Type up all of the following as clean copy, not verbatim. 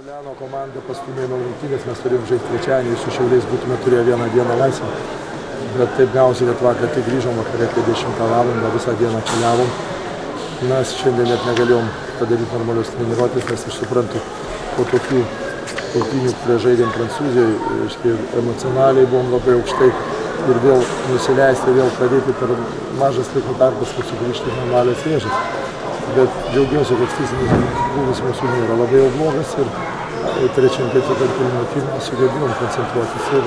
Liano komanda pastumėjo nuo rungtynės, mes turėjom žaisti trečiadienį, su Šiauliais būtume turėję vieną dieną laisvą. Bet taip gausiai, kad vakar tik grįžom vakarė apie 10 valandą, visą dieną keliavom. Mes šiandien net negalėjom padaryti normalios treniruotės, nes aš suprantu, po tokių rungtynių, kurie žaidėm Prancūzijoje, emocionaliai buvom labai aukštai ir vėl nusileisti, vėl pradėti per mažas laiko tarpas, kad sugrįžti normalias vėžas. Bet džiaugiuosi, kad fizinis būvis mūsų nėra labai jau blogas ir trečiam ketvirtam kėlinio sugebėjom koncentruotis ir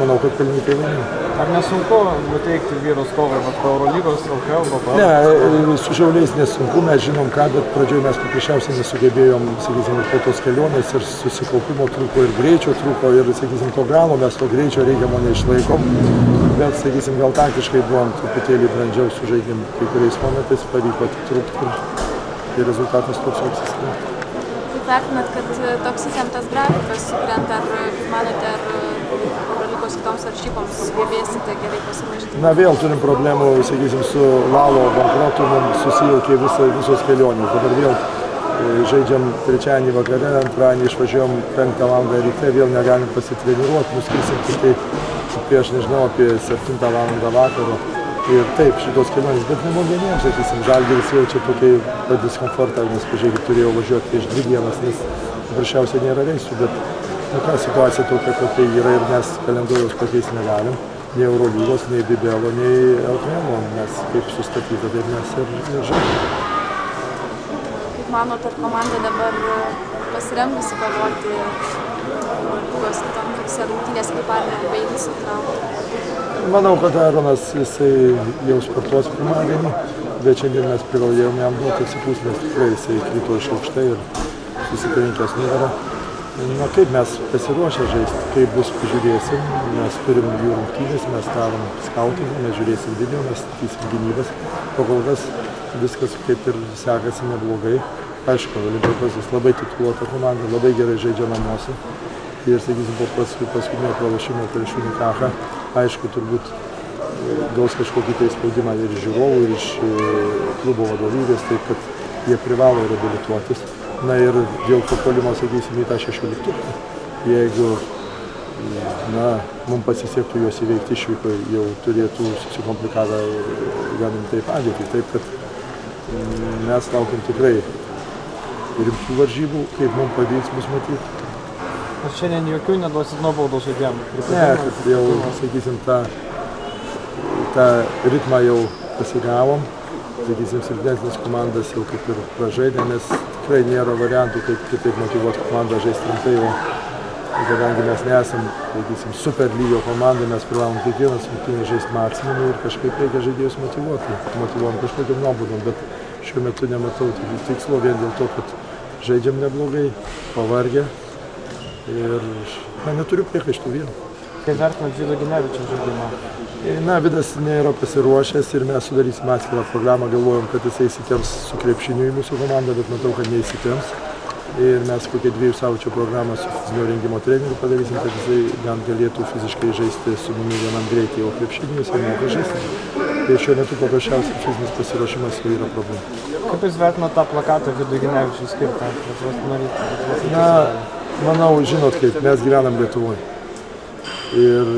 manau, kad pelnytai laimėjom. Ar nesunku nuteikti vyrus kovai po Eurolygos, LKL, BPL? Ne, su Šiauliais nesunku, mes žinom ką, bet pradžioje mes paprasčiausiai nesugebėjom, sakysim, po tos kelionės ir susikaupimo trūko ir greičio trūko ir, sakysim, to galo mes to greičio reikiamo neišlaikom. Bet, sakysim, gal taktiškai buvom truputėlį brandžiau sužaidėm kai kuriais momentais, pavyko atitrūkti ir rezultatas toks apsiskirti. Kaip vertinat, kad toks įtemptas grafikas sukrenta, ar manote, ar Eurolygos kitoms varžyboms sugebėsite gerai pasiruošti? Na, vėl turim problemų, sakysim, su Lalo bankrotu, mums susijaukė visos kelionės. Dabar vėl žaidžiam trečiadienį vakare, antradienį išvažiuojam 5 valandą ryte, vėl negalim pasitreniruoti, nuskrisim tik tai prieš, nežinau, apie 7 valandą vakaro. Ir taip, šitos kelionės, bet ne mum vieniems, sakysim, Žalgiris jaučia tokį diskomfortą, nes, pažiūrėkit, turėjau važiuoti prieš 2 dienas, nes paprasčiausiai nėra reisų, bet situacija tokia, kokia yra ir mes kalendoriaus pakeisti negalim, nei Eurolygos, nei BPL, nei LKL, mes kaip sustatyta, taip mes ir žaidžiame. Kaip manot, ar komanda dabar pasirengusi kovoti Eurolygos kitoms rungtynės, kaip ar nebaigus įtraukti? Manau, kad Aronas jisai jau sportuos pirmadienį, bet šiandien mes privalėjom jam duoti atsipūst, nes tikrai jisai krito iš aukštai ir susitrenkęs nugarą. Na, kaip mes pasiruošę žaisti, kaip bus, pažiūrėsim, mes turim jų rungtynės, mes darom skautingą, mes žiūrėsim video, mes statysim gynybas. Po kol kas viskas kaip ir sekasi neblogai. Aišku, Olympiakos labai tituluota komanda, labai gerai žaidžia namuose. Ir, sakysim, po paskutinio pralašimo prieš Unikachą, aišku, turbūt gaus kažkokį tai spaudimą ir iš žiūrovų, ir iš klubo vadovybės, taip kad jie privalo reabilituotis. Na ir dėl papuolimo, sakysim, į tą 16-tuką, jeigu mums pasisektų juos įveikti išvyko, jau turėtų susikomplikavę gan rimtai padėtį. Taip kad mes laukiam tikrai rimtų varžybų, kaip mums pavyks mus matyti. Ar šiandien jokių neduosit nuobaudų žaidėjam? Ne, kad jau, sakysim, tą ritmą jau pasigavom. Sakysim, silpnesnės komandas jau kaip ir pražaidė, nes tikrai nėra variantų, kaip kitaip motyvuoti komandą žaisti rimtai. Kadangi mes nesam, sakysim, super lygio komanda, mes privalom kiekvienas rungtynės žaisti maksimumą ir kažkaip reikia žaidėjus motyvuoti. Motyvuojam kažkokiam nuobaudom, bet šiuo metu nematau tikslo vien dėl to, kad žaidžiam neblogai, pavargę. Ir neturiu priekaištų vyrų. Kaip vertinat Vido Ginevičiaus žaidimą? Na, Vidas nėra pasiruošęs ir mes sudarysim atskirą programą, galvojom, kad jisai įsitemps su krepšiniu į mūsų komandą, bet matau, kad neįsitemps. Ir mes kokią 2 savaičių programą su fizinio rengimo treneriu padarysim, kad jisai gan galėtų fiziškai žaisti su mumis vienam greitai, o krepšinį jisai moka žaisti. Ir šiuo metu paprasčiausiai fizinis pasiruošimas jau yra problema. Kaip jūs vertinat tą plakatą Vidui Ginevičiui skirtą? Na, manau, žinot kaip, mes gyvenam Lietuvoje. Ir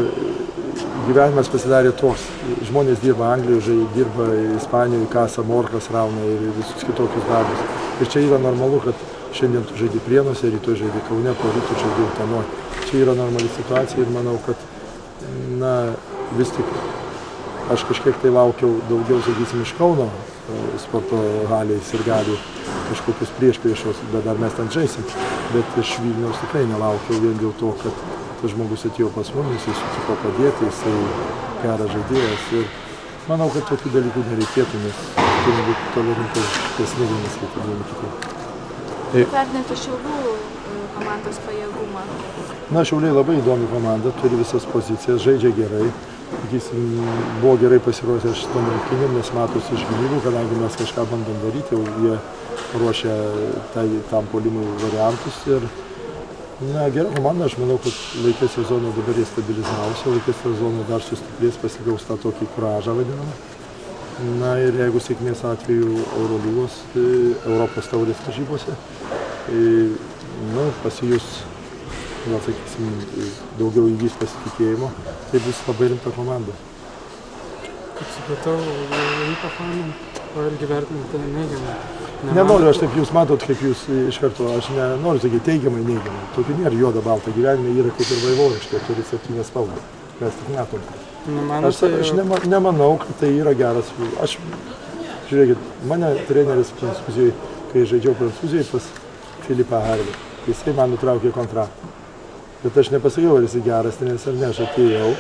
gyvenimas pasidarė toks. Žmonės dirba Anglijoje, dirba Ispanijoje, kasa morkas, rauna ir visus kitokius darbus. Ir čia yra normalu, kad šiandien tu žaidi Prienuose, rytoj žaidi Kaune, po rytų žaidi Utenoje. Čia yra normali situacija ir manau, kad vis tik aš kažkiek tai laukiau daugiau, sakysim, iš Kauno sporto halės ir gali kažkokius priešpriešos, bet dar mes ten žaisim. Bet iš Vilniaus tikrai nelaukiau vien dėl to, kad tas žmogus atėjo pas mumis, jis sutiko padėti, jisai geras žaidėjas. Ir manau, kad tokių dalykų nereikėtų, nes turi būti tolerantiškesni vienas kitų. Kaip vertinate Šiaulių komandos pajėgumą? Na, Šiauliai labai įdomi komanda, turi visas pozicijas, žaidžia gerai. Buvo gerai pasiruošę šitom rungtynėm, nes matosi iš gynybų, kadangi mes kažką bandom daryti, jau jie ruošia tam puolimui variantus. Ir gera komanda, aš manau, kad laikės sezono dabar jie stabilizavosi, laikės sezono dar sustiprės, pasigaus tą tokį kuražą vadinamą. Na ir jeigu sėkmės atveju Eurolygos, Europos taurės varžybose, pasijus, gal sakysim, daugiau įgys pasitikėjimo, tai bus labai rimta komanda. Kaip supratau, rimta komanda, o irgi vertinate neigiamai. Nenoriu, aš taip jūs matot, kaip jūs iš karto, aš nenoriu sakyti teigiamai, neigiamai. Tokių nėra juoda balta, gyvenime yra kaip ir vaivorykštė, turi 7 spalvas. Mes tik netom. Aš nemanau, kad tai yra geras. Žiūrėkit, mane treneris Prancūzijai, kai žaidžiau Prancūzijai pas Filipą Harvį, jisai man nutraukė kontraktą. Bet aš nepasakiau, ar jisai geras treneris ar ne, aš atėjau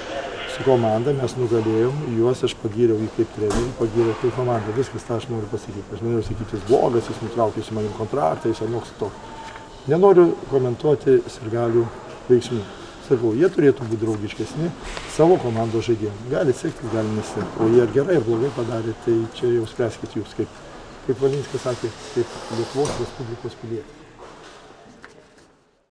su komanda, mes nugalėjom, juos aš pagyriau jį kaip trenerį, pagyriau kaip komandą, viskas tą aš noriu pasakyti. Aš nenoriu sakyti, jis blogas, jis nutraukė su manim kontraktą, jis anoks toks. Nenoriu komentuoti sirgalių veiksmų. Sakau, jie turėtų būti draugiškesni savo komandos žaidėjams. Gali sektis, gali nesekti. O jie gerai ir blogai padarė, tai čia jau spręskit jūs, kaip Valinskas sakė, kaip Lietuvos Respublikos pilietis.